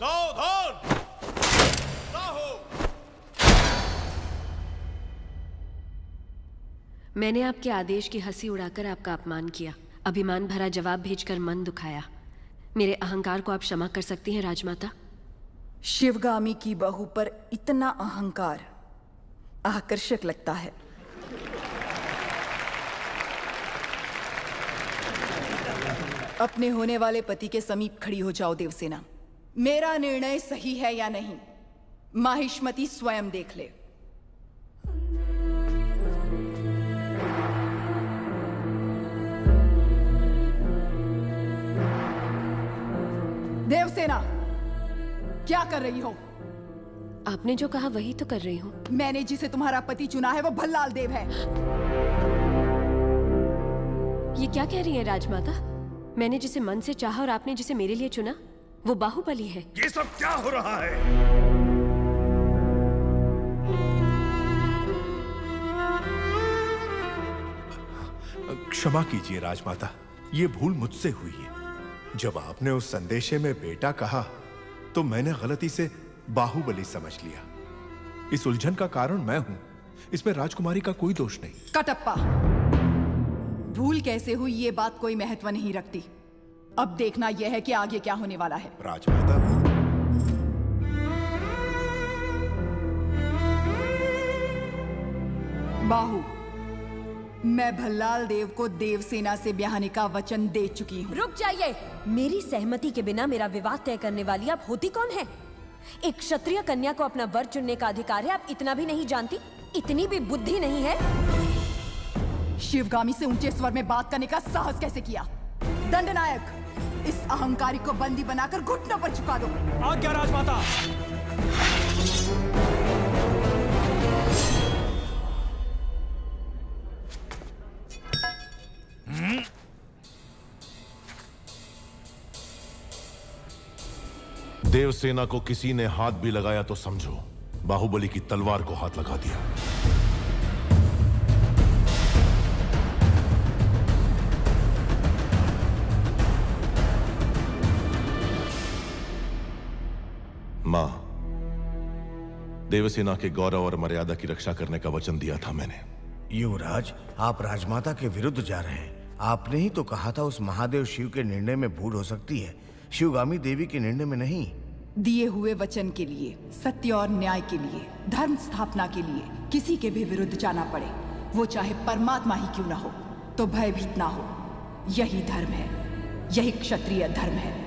सावधान! मैंने आपके आदेश की हंसी उड़ाकर आपका अपमान किया, अभिमान भरा जवाब भेजकर मन दुखाया। मेरे अहंकार को आप क्षमा कर सकती हैं राजमाता? शिवगामी की बहू पर इतना अहंकार आकर्षक लगता है। अपने होने वाले पति के समीप खड़ी हो जाओ देवसेना। मेरा निर्णय सही है या नहीं, माहिष्मती स्वयं देख ले। देवसेना, क्या कर रही हो? आपने जो कहा वही तो कर रही हूँ। मैंने जिसे तुम्हारा पति चुना है वो भल्लाल देव है। ये क्या कह रही है राजमाता? मैंने जिसे मन से चाहा और आपने जिसे मेरे लिए चुना वो बाहुबली है। ये सब क्या हो रहा है? क्षमा कीजिए राजमाता, ये भूल मुझसे हुई है। जब आपने उस संदेशे में बेटा कहा तो मैंने गलती से बाहुबली समझ लिया। इस उलझन का कारण मैं हूं, इसमें राजकुमारी का कोई दोष नहीं। कटप्पा, भूल कैसे हुई ये बात कोई महत्व नहीं रखती। अब देखना यह है कि आगे क्या होने वाला है। राजमाता, बाहु, मैं भल्लाल देव को देवसेना से ब्याहने का वचन दे चुकी हूँ। रुक जाइए। मेरी सहमति के बिना मेरा विवाह तय करने वाली आप होती कौन है? एक क्षत्रिय कन्या को अपना वर चुनने का अधिकार है, आप इतना भी नहीं जानती? इतनी भी बुद्धि नहीं है? शिवगामी से ऊंचे स्वर में बात करने का साहस कैसे किया? दंडनायक, इस अहंकारी को बंदी बनाकर घुटनों पर झुका दो। आज्ञा राजमाता। देवसेना को किसी ने हाथ भी लगाया तो समझो बाहुबली की तलवार को हाथ लगा दिया। मां, देवसेना के गौरव और मर्यादा की रक्षा करने का वचन दिया था मैंने। युवराज, आप राजमाता के विरुद्ध जा रहे हैं। आपने ही तो कहा था उस महादेव शिव के निर्णय में भूल हो सकती है, शिवगामी देवी के निर्णय में नहीं। दिए हुए वचन के लिए, सत्य और न्याय के लिए, धर्म स्थापना के लिए किसी के भी विरुद्ध जाना पड़े, वो चाहे परमात्मा ही क्यों ना हो, तो भयभीत ना हो। यही धर्म है, यही क्षत्रिय धर्म है।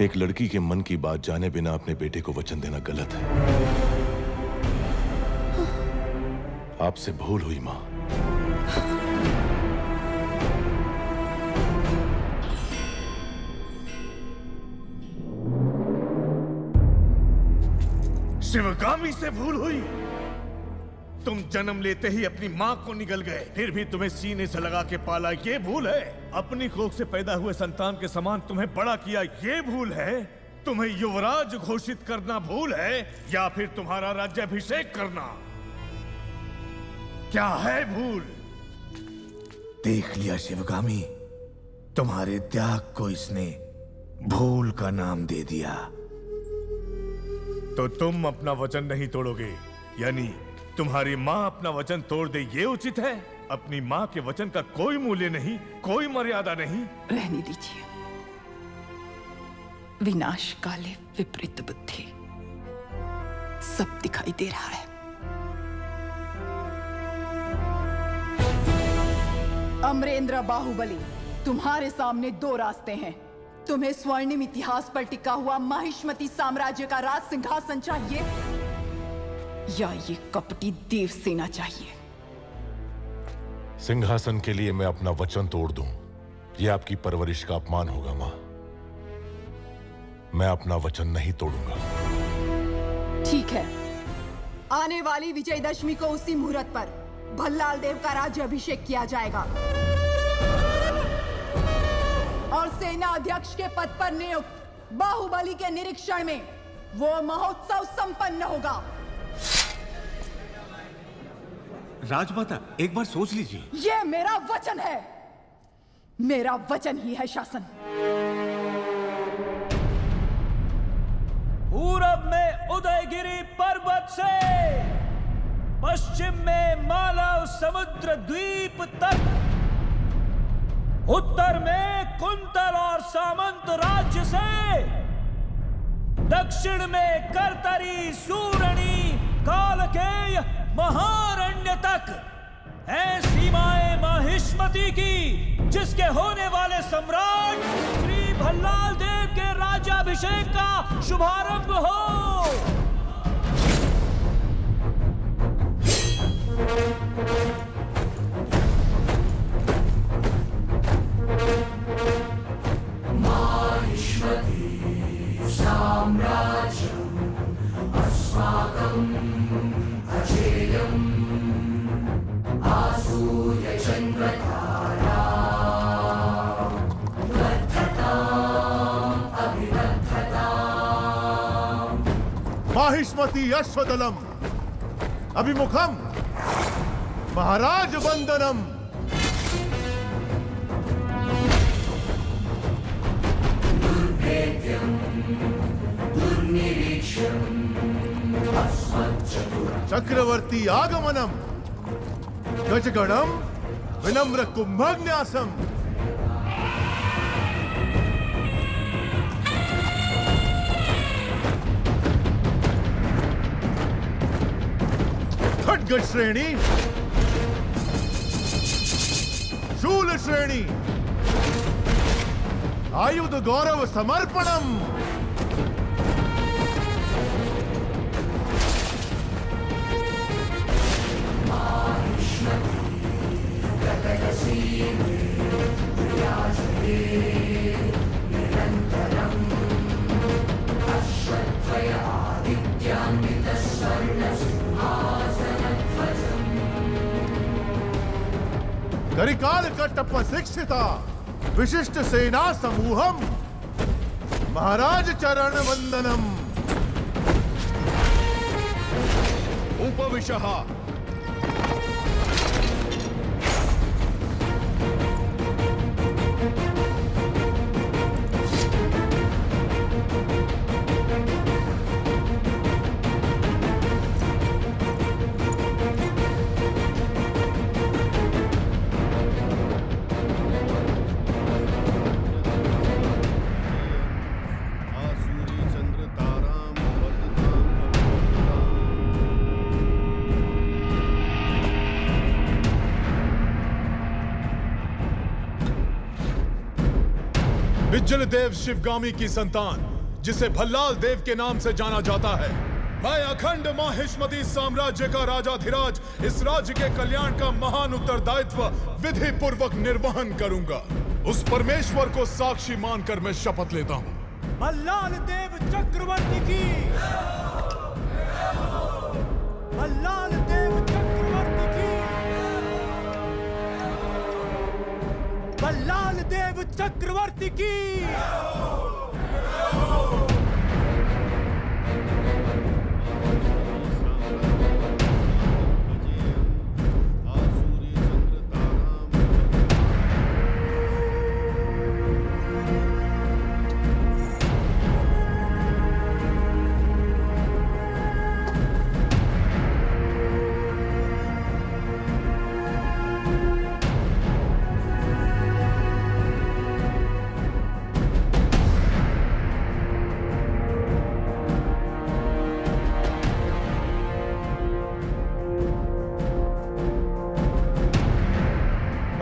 एक लड़की के मन की बात जाने बिना अपने बेटे को वचन देना गलत है। आपसे भूल हुई मां। शिवगामी से भूल हुई? तुम जन्म लेते ही अपनी मां को निगल गए, फिर भी तुम्हें सीने से लगा के पाला, ये भूल है? अपनी कोख से पैदा हुए संतान के समान तुम्हें बड़ा किया, ये भूल है? तुम्हें युवराज घोषित करना भूल है, या फिर तुम्हारा राज्याभिषेक करना? क्या है भूल? देख लिया शिवगामी, तुम्हारे त्याग को इसने भूल का नाम दे दिया। तो तुम अपना वचन नहीं तोड़ोगे, यानी तुम्हारी माँ अपना वचन तोड़ दे, ये उचित है? अपनी माँ के वचन का कोई मूल्य नहीं, कोई मर्यादा नहीं। रहने दीजिए। विनाश काले विपरीत बुद्धि, सब दिखाई दे रहा है। अमरेंद्र बाहुबली, तुम्हारे सामने दो रास्ते हैं। तुम्हें स्वर्णिम इतिहास पर टिका हुआ माहिष्मती साम्राज्य का राज सिंहासन चाहिए, या ये कपटी देवसेना चाहिए? सिंहासन के लिए मैं अपना वचन तोड़ दूं, यह आपकी परवरिश का अपमान होगा मां। मैं अपना वचन नहीं तोड़ूंगा। ठीक है, आने वाली विजयदशमी को उसी मुहूर्त पर भल्लाल देव का राज्य अभिषेक किया जाएगा और सेना अध्यक्ष के पद पर नियुक्त बाहुबली के निरीक्षण में वो महोत्सव संपन्न होगा। राजमाता, एक बार सोच लीजिए। ये मेरा वचन है, मेरा वचन ही है शासन। पूरब में उदयगिरी पर्वत से पश्चिम में मालव समुद्र द्वीप तक, उत्तर में कुंतल और सामंत राज्य से, दक्षिण में करतरी, सूरणी, कालकेय, महारण्य तक है सीमाएं माहिष्मती की, जिसके होने वाले सम्राट श्री भल्लाल देव के राज्याभिषेक का शुभारंभ हो। माहिष्मती साम्राज्यम् अस्माकम् अजेयम् आसूर्य चन्द्रतारा वर्धताम् अभिवर्धताम्। माहिष्मती अश्वदलम अभिमुखम महाराज वंदनम। दुर्भेद्यम् दुर्निरीक्ष्यम् अस्मच्चतुरम्। चक्रवर्ती आगमनम गजगणम विनम्र कुंभन्यासम। खड्ग श्रेणी, शूल श्रेणी, आयुध गौरव समर्पणम। करिकाल कट्टप्प शिक्षिता विशिष्ट सेना समूहम महाराज चरण वंदनम। उपविशः। बिज्जल देव शिवगामी की संतान, जिसे भल्लाल देव के नाम से जाना जाता है, मैं अखंड माहिष्मती साम्राज्य का राजाधिराज इस राज्य के कल्याण का महान उत्तरदायित्व विधि पूर्वक निर्वहन करूंगा। उस परमेश्वर को साक्षी मानकर मैं शपथ लेता हूँ। भल्लाल देव चक्रवर्ती की, भल्लाल देव चक्रवर्ती की, भल्लाल देव चक्रवर्ती की।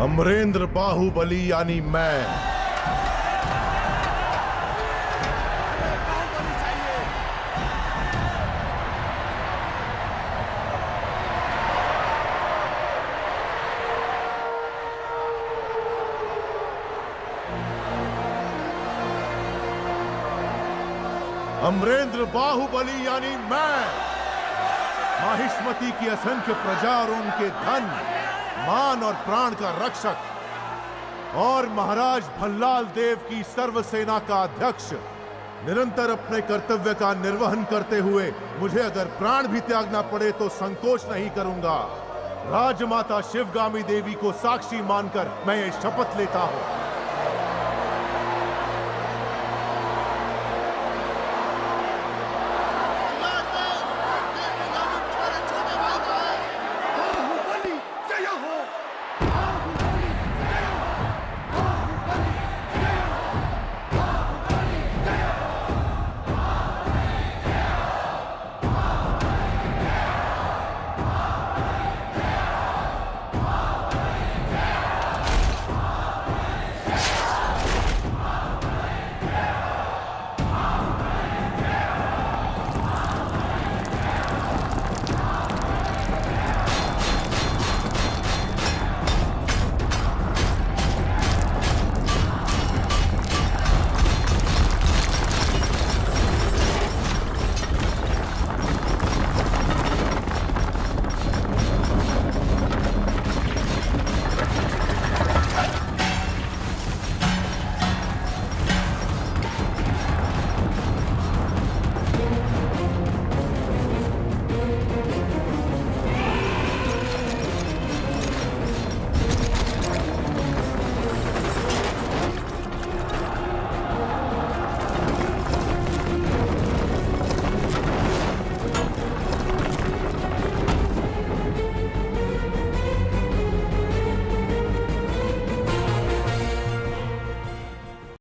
अमरेंद्र बाहुबली यानी मैं अमरेंद्र बाहुबली यानी मैं माहिष्मती की असंख्य प्रजा और उनके धन, मान और प्राण का रक्षक और महाराज भल्लाल देव की सर्व सेना का अध्यक्ष, निरंतर अपने कर्तव्य का निर्वहन करते हुए मुझे अगर प्राण भी त्यागना पड़े तो संकोच नहीं करूंगा। राजमाता शिवगामी देवी को साक्षी मानकर मैं ये शपथ लेता हूं।